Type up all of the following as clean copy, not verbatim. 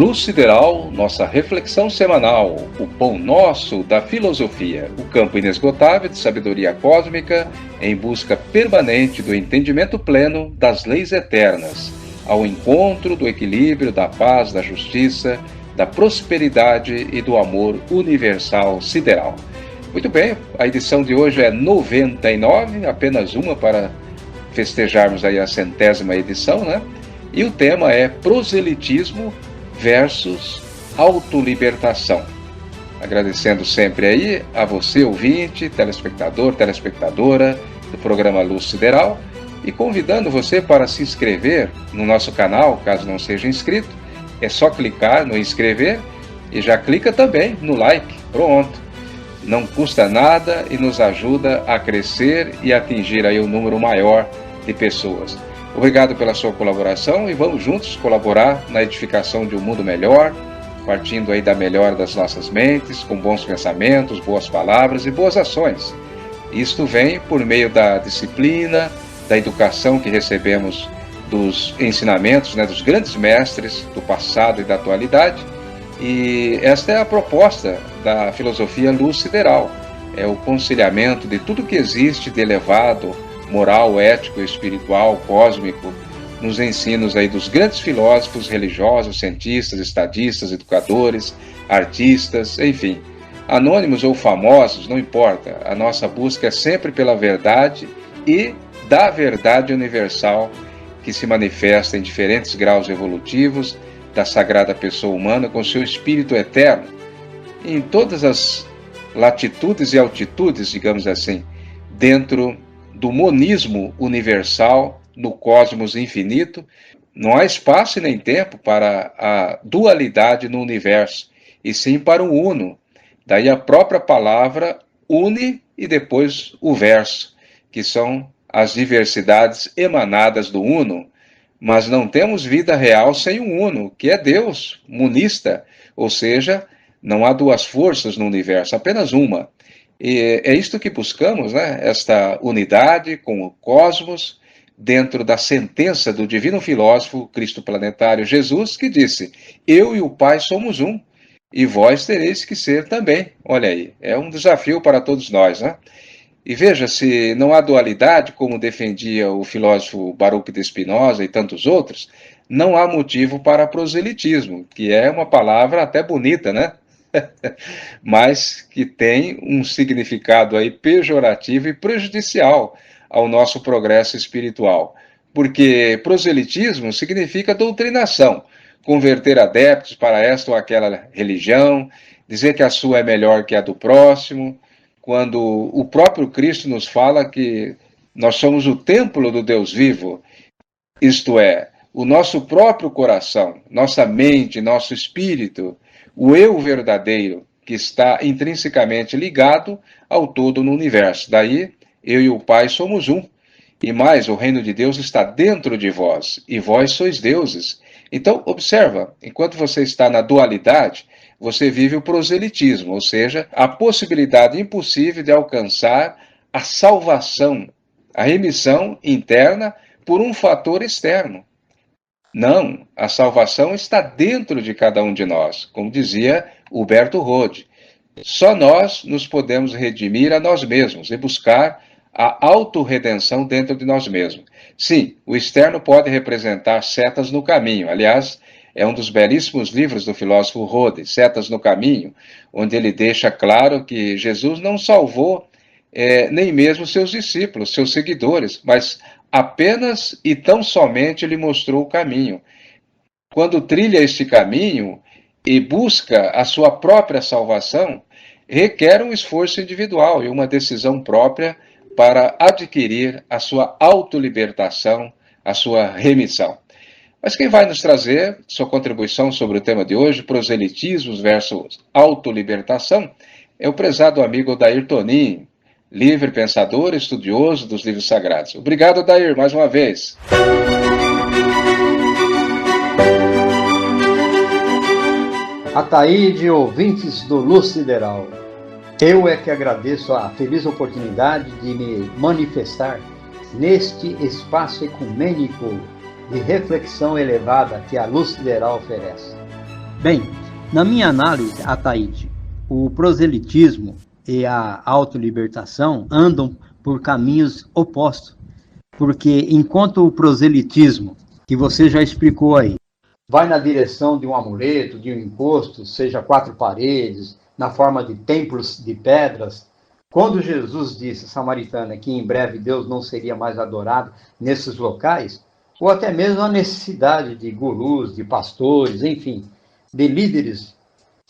Luz Sideral, nossa reflexão semanal, o pão nosso da filosofia, o campo inesgotável de sabedoria cósmica em busca permanente do entendimento pleno das leis eternas, ao encontro do equilíbrio, da paz, da justiça, da prosperidade e do amor universal sideral. Muito bem, a edição de hoje é 99, apenas uma para festejarmos aí a 100ª edição, né? E o tema é proselitismo versus autolibertação. Agradecendo sempre aí a você, ouvinte, telespectador, telespectadora do programa Luz Sideral, e convidando você para se inscrever no nosso canal, caso não seja inscrito. É só clicar no inscrever e já clica também no like. Pronto. Não custa nada e nos ajuda a crescer e atingir aí um número maior de pessoas. Obrigado pela sua colaboração e vamos juntos colaborar na edificação de um mundo melhor, partindo aí da melhora das nossas mentes, com bons pensamentos, boas palavras e boas ações. Isto vem por meio da disciplina, da educação que recebemos dos ensinamentos, dos grandes mestres do passado e da atualidade. E esta é a proposta da filosofia Luz Sideral. É o conciliamento de tudo que existe de elevado, moral, ético, espiritual, cósmico, nos ensinos aí dos grandes filósofos religiosos, cientistas, estadistas, educadores, artistas, enfim, anônimos ou famosos, não importa. A nossa busca é sempre pela verdade e da verdade universal que se manifesta em diferentes graus evolutivos da sagrada pessoa humana com seu espírito eterno, em todas as latitudes e altitudes, digamos assim, dentro do monismo universal no cosmos infinito. Não há espaço e nem tempo para a dualidade no universo, e sim para o uno. Daí a própria palavra une e depois o verso, que são as diversidades emanadas do uno. Mas não temos vida real sem o uno, que é Deus, monista, ou seja, não há duas forças no universo, apenas uma. E é isto que buscamos, esta unidade com o cosmos, dentro da sentença do divino filósofo Cristo planetário Jesus, que disse: eu e o Pai somos um, e vós tereis que ser também. Olha aí, é um desafio para todos nós, E veja, se não há dualidade, como defendia o filósofo Baruch de Spinoza e tantos outros, não há motivo para proselitismo, que é uma palavra até bonita, mas que tem um significado aí pejorativo e prejudicial ao nosso progresso espiritual. Porque proselitismo significa doutrinação, converter adeptos para esta ou aquela religião, dizer que a sua é melhor que a do próximo, quando o próprio Cristo nos fala que nós somos o templo do Deus vivo, isto é, o nosso próprio coração, nossa mente, nosso espírito, o eu verdadeiro, que está intrinsecamente ligado ao todo no universo. Daí, eu e o Pai somos um. E mais, o reino de Deus está dentro de vós, e vós sois deuses. Então, observa, enquanto você está na dualidade, você vive o proselitismo, ou seja, a possibilidade impossível de alcançar a salvação, a remissão interna por um fator externo. Não, a salvação está dentro de cada um de nós, como dizia Huberto Rode. Só nós nos podemos redimir a nós mesmos e buscar a autorredenção dentro de nós mesmos. Sim, o externo pode representar setas no caminho. Aliás, é um dos belíssimos livros do filósofo Rode, Setas no Caminho, onde ele deixa claro que Jesus não salvou nem mesmo seus discípulos, seus seguidores, mas apenas e tão somente ele mostrou o caminho. Quando trilha este caminho e busca a sua própria salvação, requer um esforço individual e uma decisão própria para adquirir a sua autolibertação, a sua remissão. Mas quem vai nos trazer sua contribuição sobre o tema de hoje, proselitismos versus autolibertação, é o prezado amigo Odair Tonin, livre pensador, estudioso dos livros sagrados. Obrigado, Odair, mais uma vez. Ataíde, ouvintes do Luz Sideral, eu é que agradeço a feliz oportunidade de me manifestar neste espaço ecumênico de reflexão elevada que a Luz Sideral oferece. Bem, na minha análise, Ataíde, o proselitismo e a autolibertação andam por caminhos opostos. Porque enquanto o proselitismo, que você já explicou aí, vai na direção de um amuleto, de um encosto, seja 4 paredes, na forma de templos de pedras, quando Jesus disse à samaritana que em breve Deus não seria mais adorado nesses locais, ou até mesmo a necessidade de gurus, de pastores, enfim, de líderes,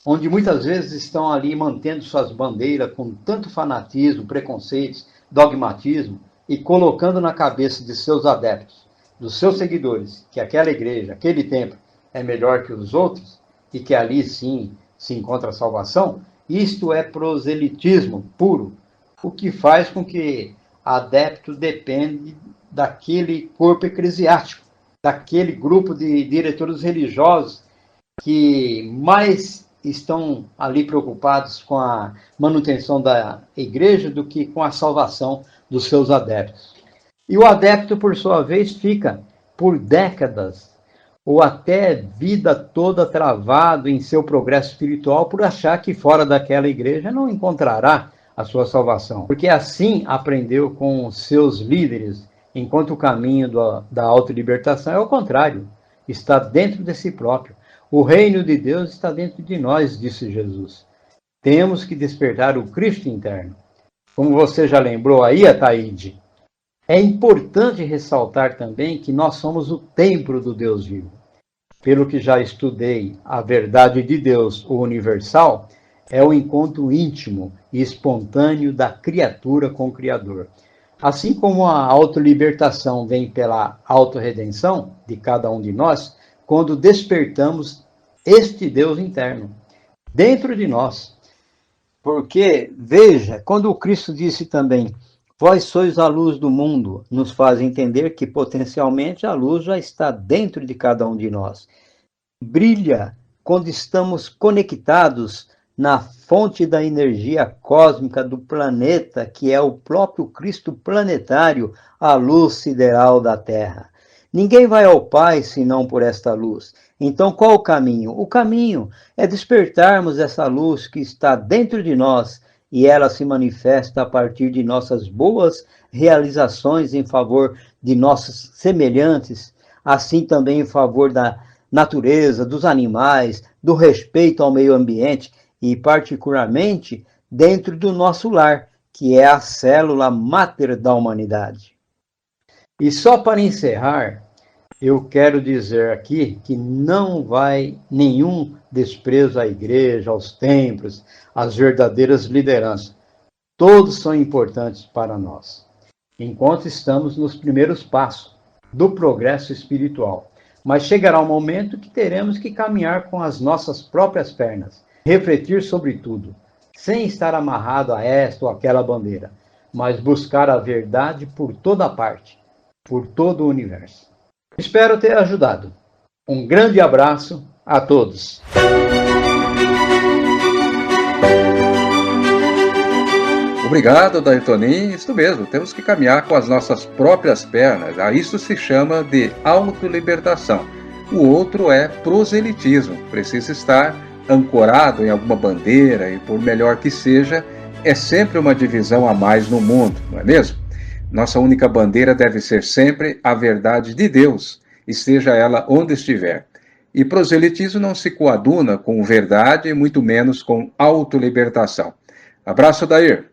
onde muitas vezes estão ali mantendo suas bandeiras com tanto fanatismo, preconceitos, dogmatismo, e colocando na cabeça de seus adeptos, dos seus seguidores, que aquela igreja, aquele templo é melhor que os outros, e que ali sim se encontra a salvação, isto é proselitismo puro, o que faz com que adepto depende daquele corpo eclesiástico, daquele grupo de diretores religiosos que mais estão ali preocupados com a manutenção da igreja do que com a salvação dos seus adeptos. E o adepto, por sua vez, fica por décadas ou até vida toda travado em seu progresso espiritual por achar que fora daquela igreja não encontrará a sua salvação. Porque assim aprendeu com seus líderes, enquanto o caminho da autolibertação é o contrário, está dentro de si próprio. O reino de Deus está dentro de nós, disse Jesus. Temos que despertar o Cristo interno. Como você já lembrou aí, Ataíde, é importante ressaltar também que nós somos o templo do Deus vivo. Pelo que já estudei, a verdade de Deus, o universal, é o encontro íntimo e espontâneo da criatura com o Criador. Assim como a autolibertação vem pela autorredenção de cada um de nós, quando despertamos este Deus interno, dentro de nós. Porque, veja, quando o Cristo disse também, vós sois a luz do mundo, nos faz entender que potencialmente a luz já está dentro de cada um de nós. Brilha quando estamos conectados na fonte da energia cósmica do planeta, que é o próprio Cristo planetário, a luz sideral da Terra. Ninguém vai ao Pai senão por esta luz. Então, qual o caminho? O caminho é despertarmos essa luz que está dentro de nós e ela se manifesta a partir de nossas boas realizações em favor de nossos semelhantes, assim também em favor da natureza, dos animais, do respeito ao meio ambiente e, particularmente, dentro do nosso lar, que é a célula máter da humanidade. E só para encerrar, eu quero dizer aqui que não vai nenhum desprezo à igreja, aos templos, às verdadeiras lideranças. Todos são importantes para nós, enquanto estamos nos primeiros passos do progresso espiritual. Mas chegará um momento que teremos que caminhar com as nossas próprias pernas, refletir sobre tudo, sem estar amarrado a esta ou aquela bandeira, mas buscar a verdade por toda parte, por todo o universo. Espero ter ajudado. Um grande abraço a todos. Obrigado, Daitonin. Isso mesmo, temos que caminhar com as nossas próprias pernas. Isso se chama de autolibertação. O outro é proselitismo. Precisa estar ancorado em alguma bandeira e, por melhor que seja, é sempre uma divisão a mais no mundo, não é mesmo? Nossa única bandeira deve ser sempre a verdade de Deus, esteja ela onde estiver. E proselitismo não se coaduna com verdade e muito menos com autolibertação. Abraço, Dair.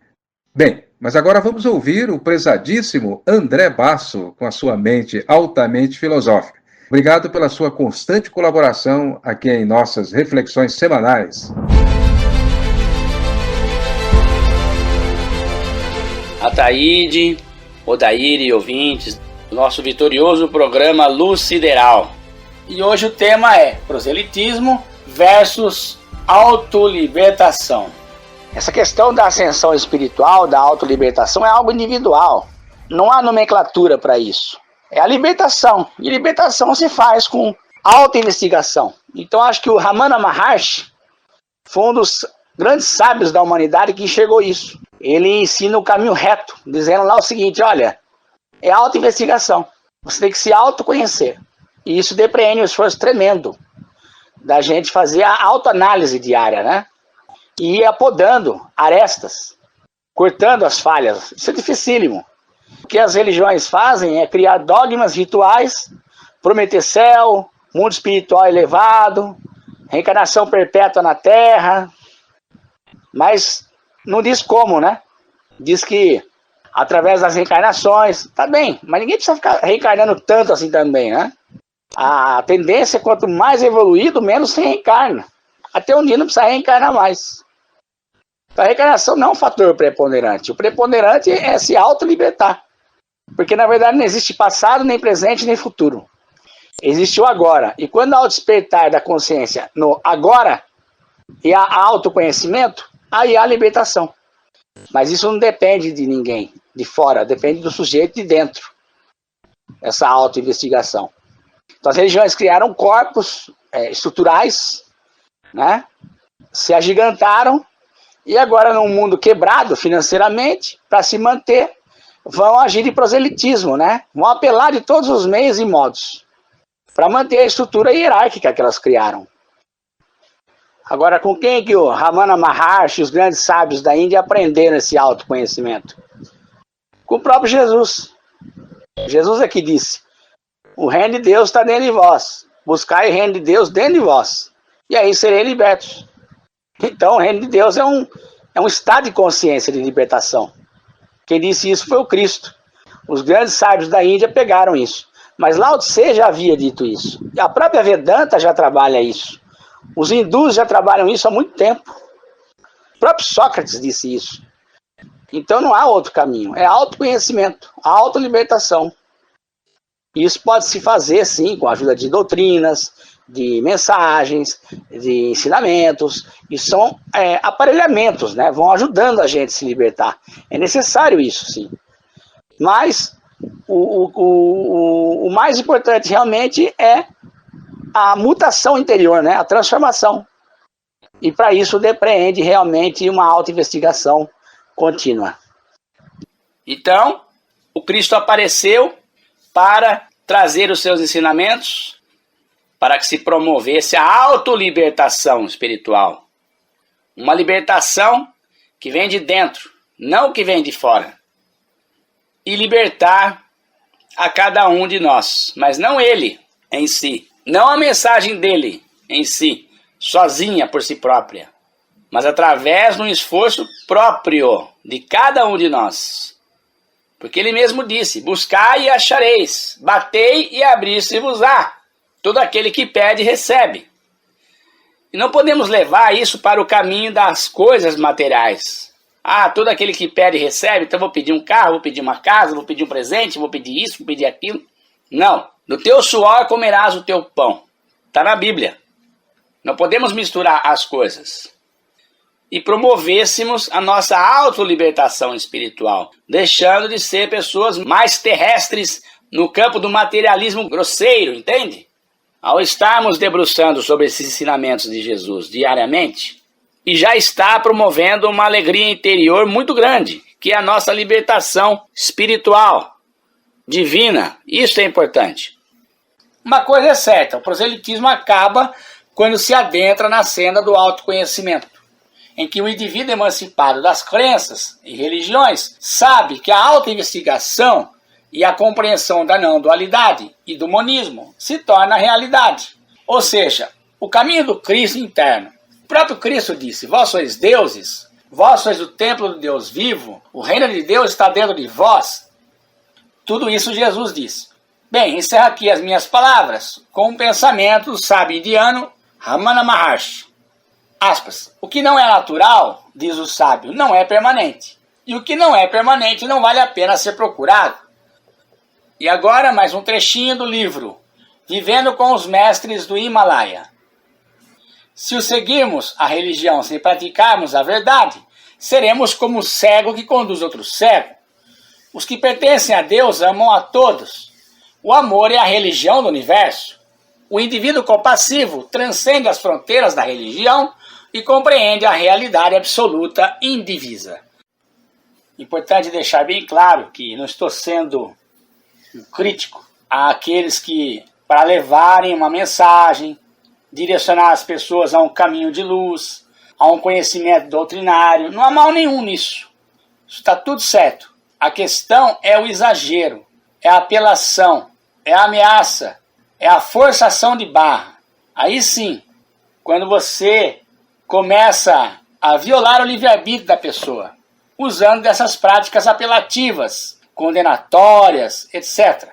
Bem, mas agora vamos ouvir o prezadíssimo André Basso com a sua mente altamente filosófica. Obrigado pela sua constante colaboração aqui em nossas reflexões semanais. Ataíde, Odair e ouvintes, nosso vitorioso programa Luz Sideral. E hoje o tema é proselitismo versus autolibertação. Essa questão da ascensão espiritual, da autolibertação, é algo individual. Não há nomenclatura para isso. É a libertação. E libertação se faz com autoinvestigação. Então acho que o Ramana Maharshi foi um dos grandes sábios da humanidade que enxergou isso. Ele ensina o caminho reto, dizendo lá o seguinte, olha, é autoinvestigação. Você tem que se autoconhecer. E isso depreende um esforço tremendo. da gente fazer a autoanálise diária, né? E ir apodando arestas, cortando as falhas. Isso é dificílimo. O que as religiões fazem é criar dogmas rituais, prometer céu, mundo espiritual elevado, reencarnação perpétua na Terra, mas não diz como, né? Diz que através das reencarnações, tá bem, mas ninguém precisa ficar reencarnando tanto assim também, né? A tendência é quanto mais evoluído, menos se reencarna. Até um dia não precisa reencarnar mais. Então a reencarnação não é um fator preponderante. O preponderante é se autolibertar. Porque na verdade não existe passado, nem presente, nem futuro. Existe o agora. E quando há o despertar da consciência no agora e há autoconhecimento, aí há a libertação. Mas isso não depende de ninguém de fora, depende do sujeito de dentro. Essa autoinvestigação. Então as religiões criaram corpos estruturais, né? Se agigantaram e agora num mundo quebrado financeiramente, para se manter, vão agir de proselitismo, né? Vão apelar de todos os meios e modos para manter a estrutura hierárquica que elas criaram. Agora, com quem que o Ramana Maharshi, os grandes sábios da Índia, aprenderam esse autoconhecimento? Com o próprio Jesus. Jesus é que disse: o reino de Deus está dentro de vós. Buscai o reino de Deus dentro de vós. E aí serei libertos. Então, o reino de Deus é um estado de consciência de libertação. Quem disse isso foi o Cristo. Os grandes sábios da Índia pegaram isso. Mas Lao Tse já havia dito isso. E a própria Vedanta já trabalha isso. Os hindus já trabalham isso há muito tempo. O próprio Sócrates disse isso. Então não há outro caminho. É autoconhecimento, autolibertação. E isso pode se fazer, sim, com a ajuda de doutrinas, de mensagens, de ensinamentos. E são aparelhamentos, né? Vão ajudando a gente a se libertar. É necessário isso, sim. Mas o mais importante realmente é a mutação interior, né? A transformação. E para isso depreende realmente uma autoinvestigação contínua. Então, o Cristo apareceu para trazer os seus ensinamentos, para que se promovesse a autolibertação espiritual. Uma libertação que vem de dentro, não que vem de fora. E libertar a cada um de nós, mas não ele em si, não a mensagem dele em si, sozinha por si própria, mas através de um esforço próprio de cada um de nós. Porque ele mesmo disse: buscai e achareis, batei e abrir-se-vos-á. Todo aquele que pede, recebe. E não podemos levar isso para o caminho das coisas materiais. Ah, todo aquele que pede, recebe, então vou pedir um carro, vou pedir uma casa, vou pedir um presente, vou pedir isso, vou pedir aquilo. Não. Do teu suor comerás o teu pão. Está na Bíblia. Não podemos misturar as coisas. E promovêssemos a nossa autolibertação espiritual, deixando de ser pessoas mais terrestres no campo do materialismo grosseiro, entende? Ao estarmos debruçando sobre esses ensinamentos de Jesus diariamente, e já está promovendo uma alegria interior muito grande, que é a nossa libertação espiritual, divina. Isso é importante. Uma coisa é certa: o proselitismo acaba quando se adentra na senda do autoconhecimento, em que o indivíduo emancipado das crenças e religiões sabe que a autoinvestigação e a compreensão da não-dualidade e do monismo se torna realidade. Ou seja, o caminho do Cristo interno. O próprio Cristo disse: vós sois deuses, vós sois o templo do Deus vivo, o reino de Deus está dentro de vós. Tudo isso Jesus disse. Bem, encerro aqui as minhas palavras com um pensamento do sábio indiano Ramana Maharshi. Aspas. O que não é natural, diz o sábio, não é permanente. E o que não é permanente não vale a pena ser procurado. E agora mais um trechinho do livro Vivendo com os Mestres do Himalaia. Se o seguirmos a religião sem praticarmos a verdade, seremos como o cego que conduz outro cego. Os que pertencem a Deus amam a todos. O amor é a religião do universo. O indivíduo compassivo transcende as fronteiras da religião e compreende a realidade absoluta indivisa. Importante deixar bem claro que não estou sendo crítico àqueles que, para levarem uma mensagem, direcionar as pessoas a um caminho de luz, a um conhecimento doutrinário. Não há mal nenhum nisso. Isso está tudo certo. A questão é o exagero, é a apelação, é a ameaça, é a forçação de barra. Aí sim, quando você começa a violar o livre-arbítrio da pessoa, usando dessas práticas apelativas, condenatórias, etc.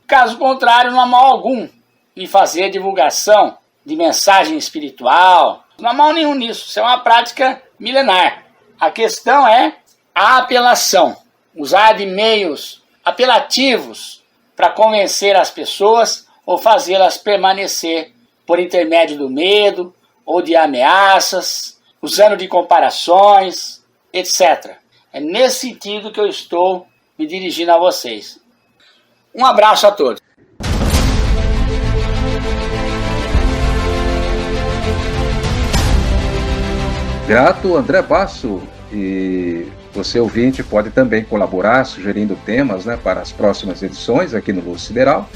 Caso contrário, não há mal algum em fazer a divulgação de mensagem espiritual. Não há mal nenhum nisso. Isso é uma prática milenar. A questão é a apelação. Usar de meios apelativos para convencer as pessoas ou fazê-las permanecer por intermédio do medo ou de ameaças, usando de comparações, etc. É nesse sentido que eu estou me dirigindo a vocês. Um abraço a todos. Grato, André Basso. E você, ouvinte, pode também colaborar sugerindo temas, né, para as próximas edições aqui no Luz Sideral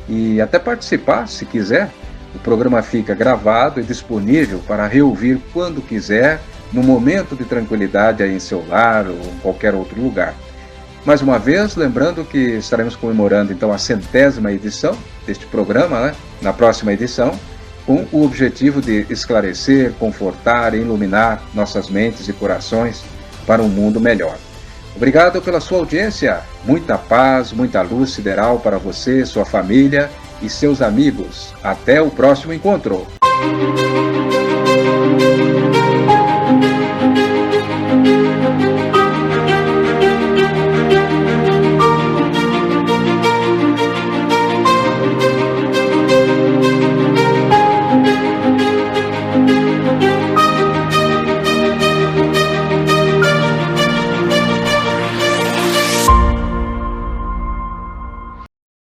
e até participar, se quiser. O programa fica gravado e disponível para reouvir quando quiser, no momento de tranquilidade aí em seu lar ou em qualquer outro lugar. Mais uma vez, lembrando que estaremos comemorando então a 100ª edição deste programa, né, na próxima edição, com o objetivo de esclarecer, confortar e iluminar nossas mentes e corações para um mundo melhor. Obrigado pela sua audiência, muita paz, muita luz sideral para você, sua família e seus amigos. Até o próximo encontro.